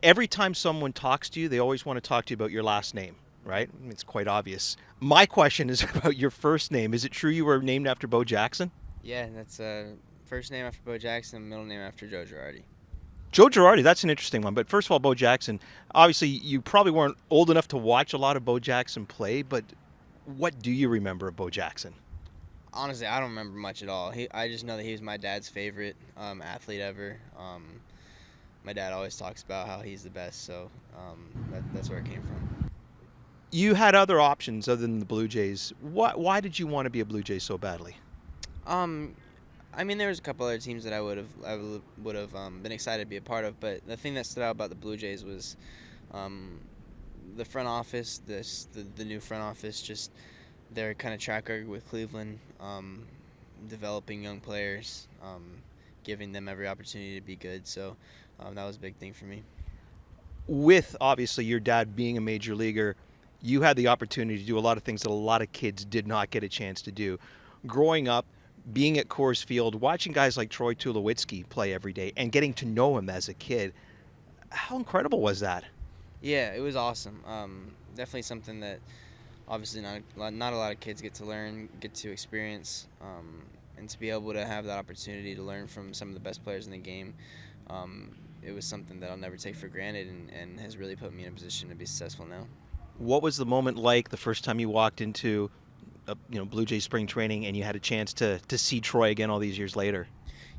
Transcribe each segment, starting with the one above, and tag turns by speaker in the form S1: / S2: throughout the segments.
S1: Every time someone talks to you, they always want to talk to you about your last name, right? I mean, it's quite obvious. My question is about your first name. Is it true you were named after Bo Jackson?
S2: Yeah, that's first name after Bo Jackson, middle name after Joe Girardi.
S1: Joe Girardi, that's an interesting one. But first of all, Bo Jackson, obviously you probably weren't old enough to watch a lot of Bo Jackson play, but what do you remember of Bo Jackson?
S2: Honestly, I don't remember much at all. I just know that he was my dad's favorite athlete ever. My dad always talks about how he's the best, so that's where it came from.
S1: You had other options other than the Blue Jays. Why did you want to be a Blue Jay so badly?
S2: Um, I mean, there was a couple other teams that I would have been excited to be a part of, but the thing that stood out about the Blue Jays was um, the front office, the new front office, just their kind of track record with Cleveland, developing young players, giving them every opportunity to be good. So that was a big thing for me.
S1: With obviously your dad being a major leaguer, you had the opportunity to do a lot of things that a lot of kids did not get a chance to do. Growing up, being at Coors Field, watching guys like Troy Tulowitzki play every day and getting to know him as a kid, how incredible was that?
S2: Yeah, it was awesome. Definitely something that obviously not a lot of kids get to learn, get to experience, and to be able to have that opportunity to learn from some of the best players in the game. Um, it was something that I'll never take for granted, and has really put me in a position to be successful now.
S1: What was the moment like the first time you walked into Blue Jay spring training and you had a chance to see Troy again all these years later?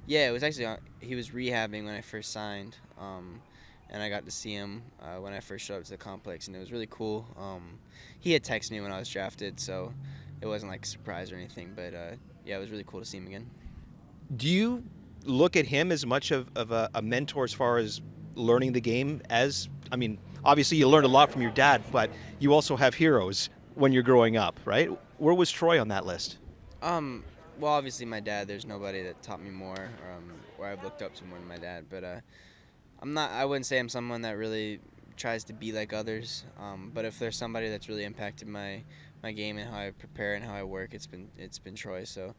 S2: Yeah, it was actually he was rehabbing when I first signed, and I got to see him when I first showed up to the complex, and it was really cool. He had texted me when I was drafted, so it wasn't like a surprise or anything, but yeah, it was really cool to see him again.
S1: Do you look at him as much of a mentor as far as learning the game as, I mean, obviously you learned a lot from your dad, but you also have heroes when you're growing up, right? Where was Troy on that list?
S2: Um, well, obviously my dad. There's nobody that taught me more, or I've looked up to more than my dad. But I'm not. I wouldn't say I'm someone that really tries to be like others. But if there's somebody that's really impacted my game and how I prepare and how I work, it's been Troy. So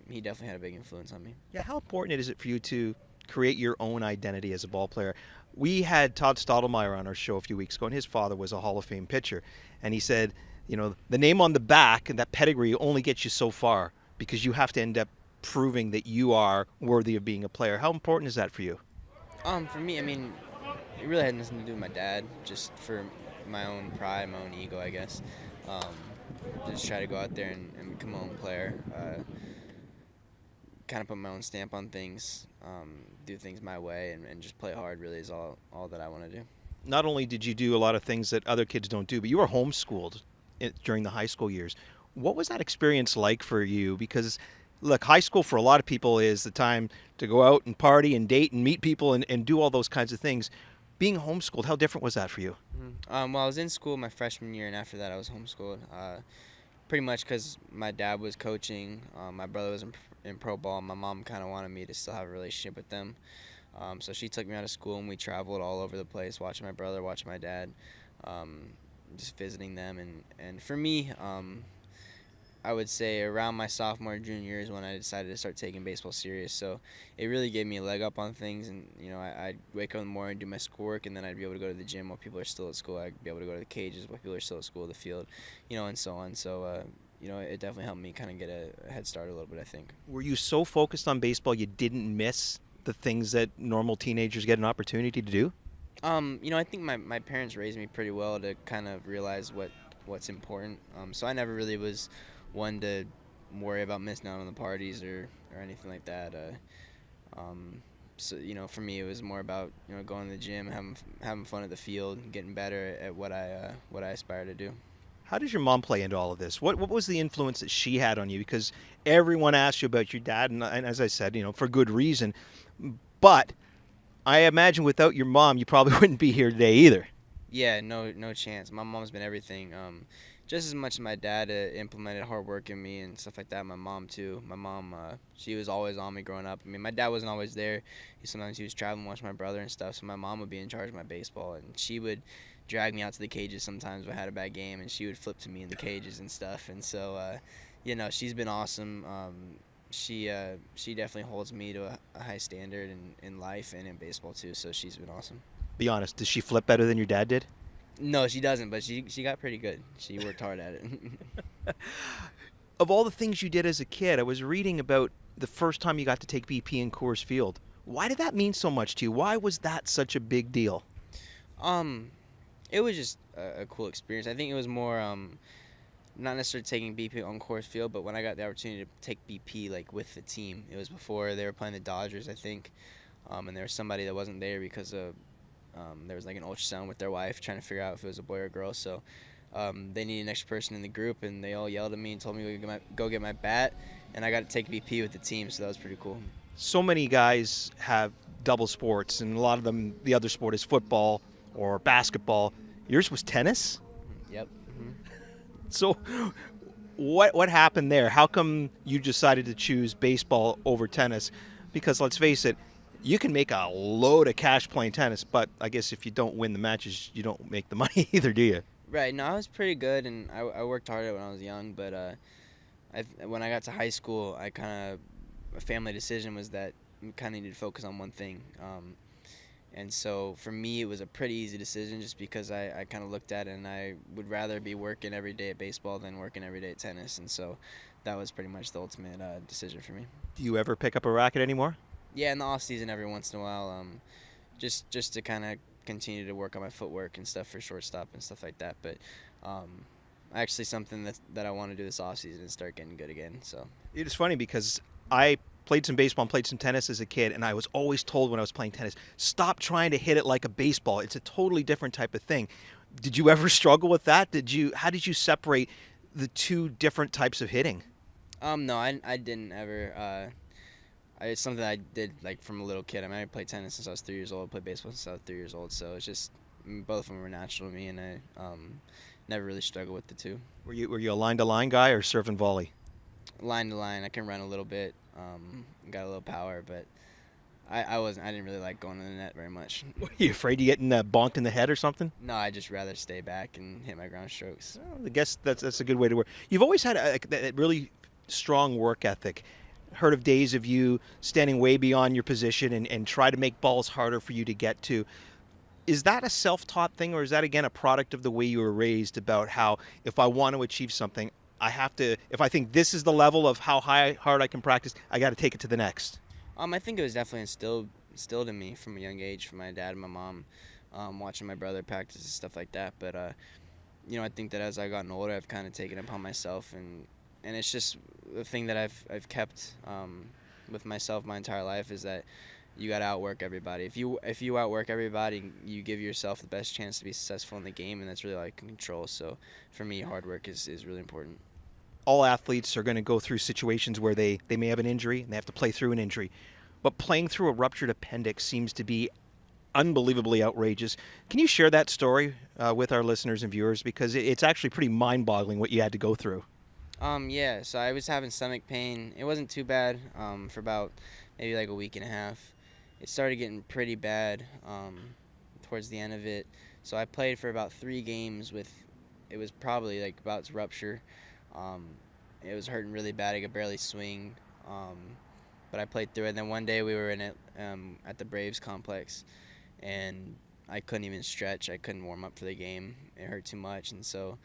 S2: he definitely had a big influence on me.
S1: Yeah, how important is it for you to create your own identity as a ball player? We had Todd Stottlemyre on our show a few weeks ago, and his father was a Hall of Fame pitcher, and he said, the name on the back and that pedigree only gets you so far because you have to end up proving that you are worthy of being a player. How important is that for you?
S2: For me, I mean, it really had nothing to do with my dad. Just for my own pride, my own ego, I guess. Um, just try to go out there and become my own player. Kind of put my own stamp on things, do things my way, and just play hard. Really is all that I want to do.
S1: Not only did you do a lot of things that other kids don't do, but you were homeschooled during the high school years. What was that experience like for you? Because, look, high school for a lot of people is the time to go out and party and date and meet people and do all those kinds of things. Being homeschooled, how different was that for you?
S2: Well, I was in school my freshman year, and after that, I was homeschooled. Pretty much because my dad was coaching, my brother was in pro ball. My mom kind of wanted me to still have a relationship with them, so she took me out of school, and we traveled all over the place, watching my brother, watching my dad, um, just visiting them. And for me, I would say around my sophomore junior year is when I decided to start taking baseball serious. So it really gave me a leg up on things, and I'd wake up in the morning, do my schoolwork, and then I'd be able to go to the gym while people are still at school. I'd be able to go to the cages while people are still at school, the field, and so on. So it definitely helped me kind of get a head start a little bit, I think.
S1: Were you so focused on baseball you didn't miss the things that normal teenagers get an opportunity to do?
S2: I think my parents raised me pretty well to kind of realize what's important. So I never really was one to worry about missing out on the parties or anything like that. So for me, it was more about going to the gym, having fun at the field, getting better at what I aspire to do.
S1: How does your mom play into all of this? What was the influence that she had on you? Because everyone asked you about your dad, and as I said, for good reason. But I imagine without your mom, you probably wouldn't be here today either.
S2: Yeah, no chance. My mom's been everything. Just as much as my dad implemented hard work in me and stuff like that, my mom too. My mom, she was always on me growing up. I mean, my dad wasn't always there. Sometimes he was traveling, watching my brother and stuff. So my mom would be in charge of my baseball, and she would drag me out to the cages sometimes if I had a bad game, and she would flip to me in the cages and stuff. And so, she's been awesome. She definitely holds me to a high standard in life and in baseball too. So she's been awesome.
S1: Be honest, does she flip better than your dad did?
S2: No, she doesn't, but she got pretty good. She worked hard at it.
S1: Of all the things you did as a kid, I was reading about the first time you got to take BP in Coors Field. Why did that mean so much to you? Why was that such a big deal?
S2: um, it was just a cool experience. I think it was more not necessarily taking BP on Coors Field, but when I got the opportunity to take BP like with the team, it was before they were playing the Dodgers, I think, and there was somebody that wasn't there because of there was like an ultrasound with their wife trying to figure out if it was a boy or a girl. So they needed an extra person in the group, and they all yelled at me and told me to go get my bat, and I got to take BP with the team, so that was pretty cool.
S1: So many guys have double sports, and a lot of them, the other sport is football or basketball. Yours was tennis?
S2: Yep.
S1: So what happened there? How come you decided to choose baseball over tennis? Because let's face it, you can make a load of cash playing tennis, but I guess if you don't win the matches, you don't make the money either, do you?
S2: Right. No, I was pretty good, and I worked hard at it when I was young. But when I got to high school, a family decision was that we kind of needed to focus on one thing. And so for me, it was a pretty easy decision just because I kind of looked at it, and I would rather be working every day at baseball than working every day at tennis. And so that was pretty much the ultimate decision for me.
S1: Do you ever pick up a racket anymore?
S2: Yeah, in the off season, every once in a while, just to kind of continue to work on my footwork and stuff for shortstop and stuff like that. But actually, something that I want to do this off season is start getting good again. So
S1: It is funny because I played some baseball and played some tennis as a kid, and I was always told when I was playing tennis, stop trying to hit it like a baseball. It's a totally different type of thing. Did you ever struggle with that? How did you separate the two different types of hitting?
S2: no, I didn't ever. It's something I did like from a little kid. I mean, I played tennis since I was 3 years old. I played baseball since I was 3 years old. So it's just both of them were natural to me, and I never really struggled with the two.
S1: Were you a line to line guy or serve and volley?
S2: Line to line, I can run a little bit. Got a little power, but I didn't really like going to the net very much.
S1: Were you afraid of getting bonked in the head or something?
S2: No, I just rather stay back and hit my ground strokes.
S1: Well, I guess that's a good way to work. You've always had a really strong work ethic. Heard of days of you standing way beyond your position and try to make balls harder for you to get to. Is that a self-taught thing, or is that, again, a product of the way you were raised about how if I want to achieve something, I have to, if I think this is the level of how hard I can practice, I got to take it to the next?
S2: I think it was definitely instilled in me from a young age from my dad and my mom, watching my brother practice and stuff like that. But I think that as I gotten older, I've kind of taken it upon myself, and it's just the thing that I've kept with myself my entire life is that you got to outwork everybody. If you outwork everybody, you give yourself the best chance to be successful in the game, and that's really all you can control. So for me, hard work is really important.
S1: All athletes are going to go through situations where they may have an injury and they have to play through an injury. But playing through a ruptured appendix seems to be unbelievably outrageous. Can you share that story with our listeners and viewers? Because it's actually pretty mind-boggling what you had to go through.
S2: Yeah, so I was having stomach pain. It wasn't too bad for about maybe like a week and a half. It started getting pretty bad towards the end of it. So I played for about 3 games it was probably like about to rupture. It was hurting really bad. I could barely swing. But I played through it. And then one day we were in it at the Braves complex, and I couldn't even stretch. I couldn't warm up for the game. It hurt too much, and so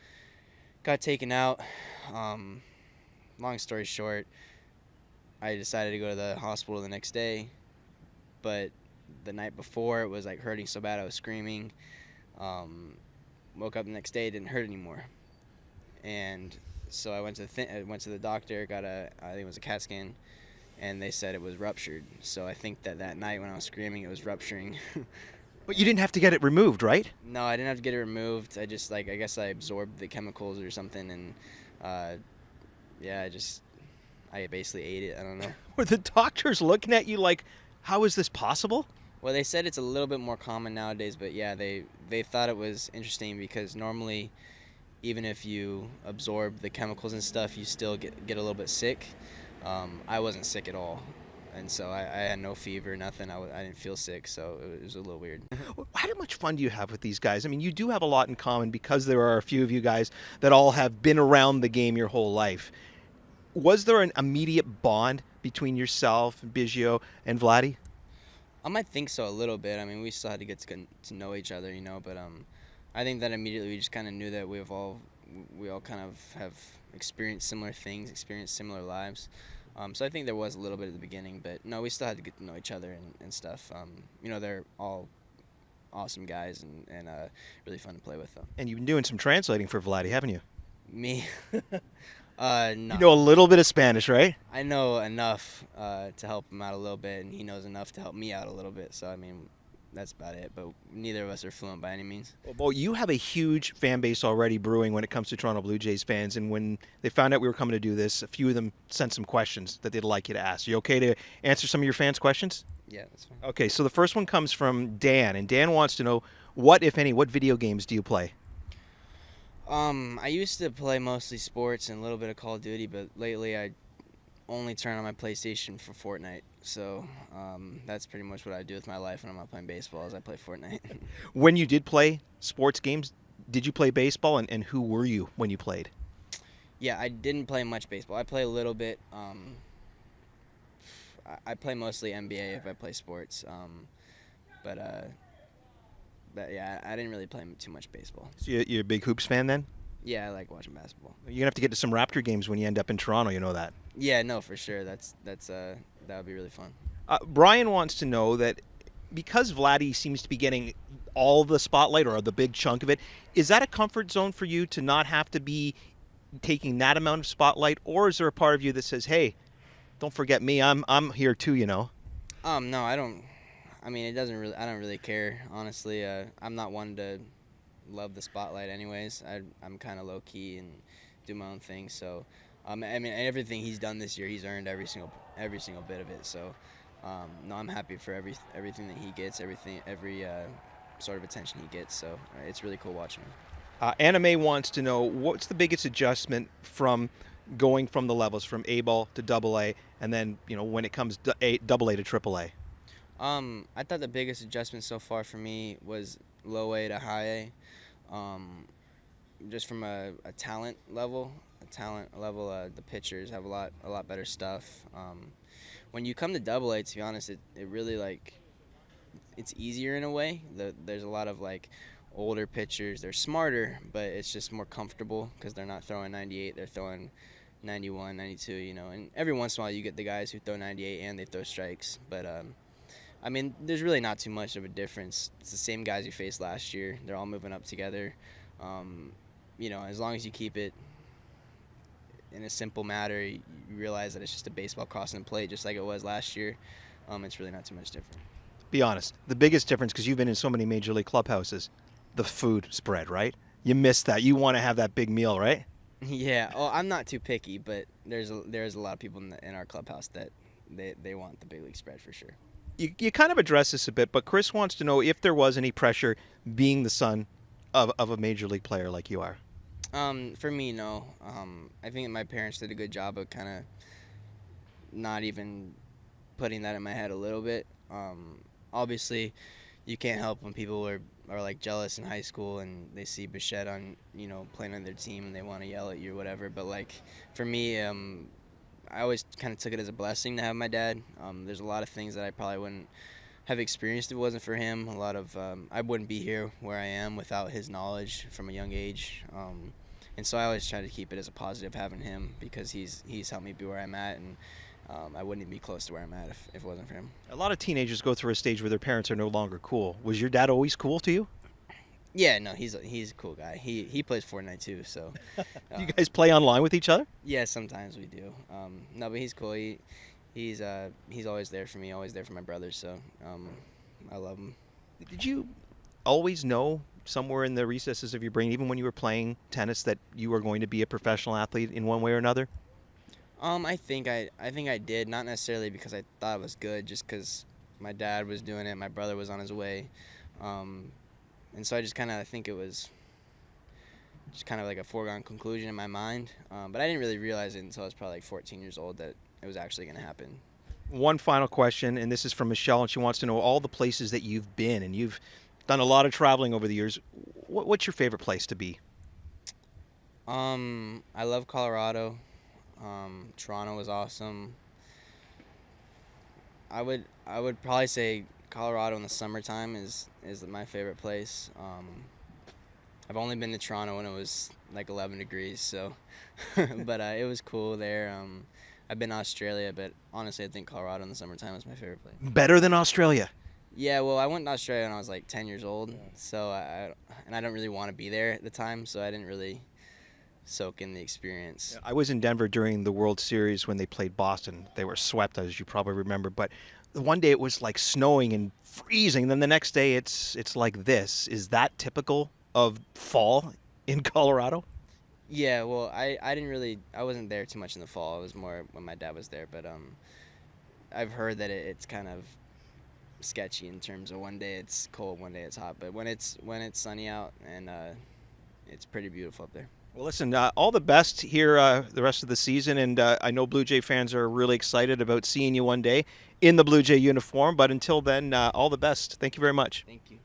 S2: got taken out. Long story short, I decided to go to the hospital the next day, but the night before it was like hurting so bad I was screaming. Woke up the next day, it didn't hurt anymore, and so I went to the doctor, got I think it was a CAT scan, and they said it was ruptured. So I think that night when I was screaming, it was rupturing.
S1: But you didn't have to get it removed, right?
S2: No, I didn't have to get it removed. I just I guess I absorbed the chemicals or something, and I basically ate it. I don't know.
S1: Were the doctors looking at you like, how is this possible?
S2: Well, they said it's a little bit more common nowadays, but yeah, they thought it was interesting because normally, even if you absorb the chemicals and stuff, you still get a little bit sick. I wasn't sick at all, and so I had no fever, nothing. I didn't feel sick, so it was a little weird.
S1: How much fun do you have with these guys? I mean, you do have a lot in common because there are a few of you guys that all have been around the game your whole life. Was there an immediate bond between yourself, Biggio, and Vladdy?
S2: I think so a little bit. I mean, we still had to get to know each other, but I think that immediately we just kind of knew that we all kind of have experienced similar things, experienced similar lives. So I think there was a little bit at the beginning, but no, we still had to get to know each other and stuff. They're all awesome guys and really fun to play with them.
S1: And you've been doing some translating for Vladdy, haven't you?
S2: Me,
S1: You
S2: no.
S1: know a little bit of Spanish, right?
S2: I know enough to help him out a little bit, and he knows enough to help me out a little bit. So I mean, that's about it. But neither of us are fluent by any means.
S1: Well, you have a huge fan base already brewing when it comes to Toronto Blue Jays fans. And when they found out we were coming to do this, a few of them sent some questions that they'd like you to ask. You okay to answer some of your fans' questions?
S2: Yeah, that's fine.
S1: Okay, so the first one comes from Dan, and Dan wants to know what, if any, what video games do you play?
S2: I used to play mostly sports and a little bit of Call of Duty, but lately I only turn on my PlayStation for Fortnite. So that's pretty much what I do with my life when I'm not playing baseball, is I play Fortnite.
S1: When you did play sports games, did you play baseball, and who were you when you played?
S2: Yeah, I didn't play much baseball. I play a little bit. I play mostly NBA if I play sports. But yeah, I didn't really play too much baseball.
S1: So you're a big hoops fan then?
S2: Yeah, I like watching basketball.
S1: You're gonna have to get to some Raptor games when you end up in Toronto. You know that.
S2: Yeah, no, for sure. That would be really fun.
S1: Brian wants to know that because Vladdy seems to be getting all the spotlight or the big chunk of it, is that a comfort zone for you to not have to be taking that amount of spotlight, or is there a part of you that says, "Hey, don't forget me. I'm here too." You know.
S2: No, I don't. I mean, it doesn't really. I don't really care, honestly. I'm not one to love the spotlight, anyways. I'm kind of low key and do my own thing. So, I mean, everything he's done this year, he's earned every single bit of it. So, no, I'm happy for everything that he gets, every sort of attention he gets. So, it's really cool watching him.
S1: Anime wants to know what's the biggest adjustment from going from the levels from A ball to double A, and then when it comes double A to triple A.
S2: I thought the biggest adjustment so far for me was low A to high A. Just from a talent level, the pitchers have a lot better stuff. When you come to double A, to be honest, it really it's easier in a way. There's a lot of older pitchers. They're smarter, but it's just more comfortable because they're not throwing 98. They're throwing 91, 92. And every once in a while you get the guys who throw 98 and they throw strikes. But I mean, there's really not too much of a difference. It's the same guys you faced last year. They're all moving up together. As long as you keep it in a simple matter, you realize that it's just a baseball crossing the plate, just like it was last year. It's really not too much different.
S1: Be honest. The biggest difference, because you've been in so many major league clubhouses, the food spread, right? You miss that. You want to have that big meal, right?
S2: Yeah. Oh, I'm not too picky, but there's a lot of people in our clubhouse that they want the big league spread for sure.
S1: You kind of address this a bit, but Chris wants to know if there was any pressure being the son of a major league player like you are.
S2: For me, no. I think my parents did a good job of kind of not even putting that in my head a little bit. Obviously, you can't help when people are jealous in high school and they see Bichette on playing on their team and they want to yell at you or whatever. But for me, I always kind of took it as a blessing to have my dad. There's a lot of things that I probably wouldn't have experienced if it wasn't for him. A lot of I wouldn't be here where I am without his knowledge from a young age. And so I always try to keep it as a positive having him because he's helped me be where I'm at, and I wouldn't even be close to where I'm at if it wasn't for him.
S1: A lot of teenagers go through a stage where their parents are no longer cool. Was your dad always cool to you?
S2: Yeah, no, he's a cool guy. He plays Fortnite too, so.
S1: Do you guys play online with each other?
S2: Yeah, sometimes we do. No, but he's cool. He's always there for me, always there for my brothers. So I love him.
S1: Did you always know somewhere in the recesses of your brain, even when you were playing tennis, that you were going to be a professional athlete in one way or another?
S2: I think I did, not necessarily because I thought it was good, just because my dad was doing it, my brother was on his way, and so I just kind of think it was just kind of like a foregone conclusion in my mind. But I didn't really realize it until I was probably 14 years old that it was actually going to happen.
S1: One final question, and this is from Michelle, and she wants to know all the places that you've been, and you've done a lot of traveling over the years. What's your favorite place to be?
S2: I love Colorado. Toronto was awesome. I would probably say Colorado in the summertime is my favorite place. I've only been to Toronto when it was like 11 degrees, so but it was cool there. I've been to Australia, but honestly, I think Colorado in the summertime is my favorite place.
S1: Better than Australia.
S2: Yeah, well, I went to Australia when I was like 10 years old, so I don't really want to be there at the time, so I didn't really soak in the experience.
S1: I was in Denver during the World Series when they played Boston. They were swept, as you probably remember. But one day it was like snowing and freezing. Then the next day it's like this. Is that typical of fall in Colorado?
S2: Yeah, well, I wasn't there too much in the fall. It was more when my dad was there, but I've heard that it's kind of sketchy in terms of one day it's cold, one day it's hot, but when it's sunny out, and it's pretty beautiful up there.
S1: Well, listen, all the best here the rest of the season, and I know Blue Jay fans are really excited about seeing you one day in the Blue Jay uniform, but until then, all the best. Thank you very much.
S2: Thank you.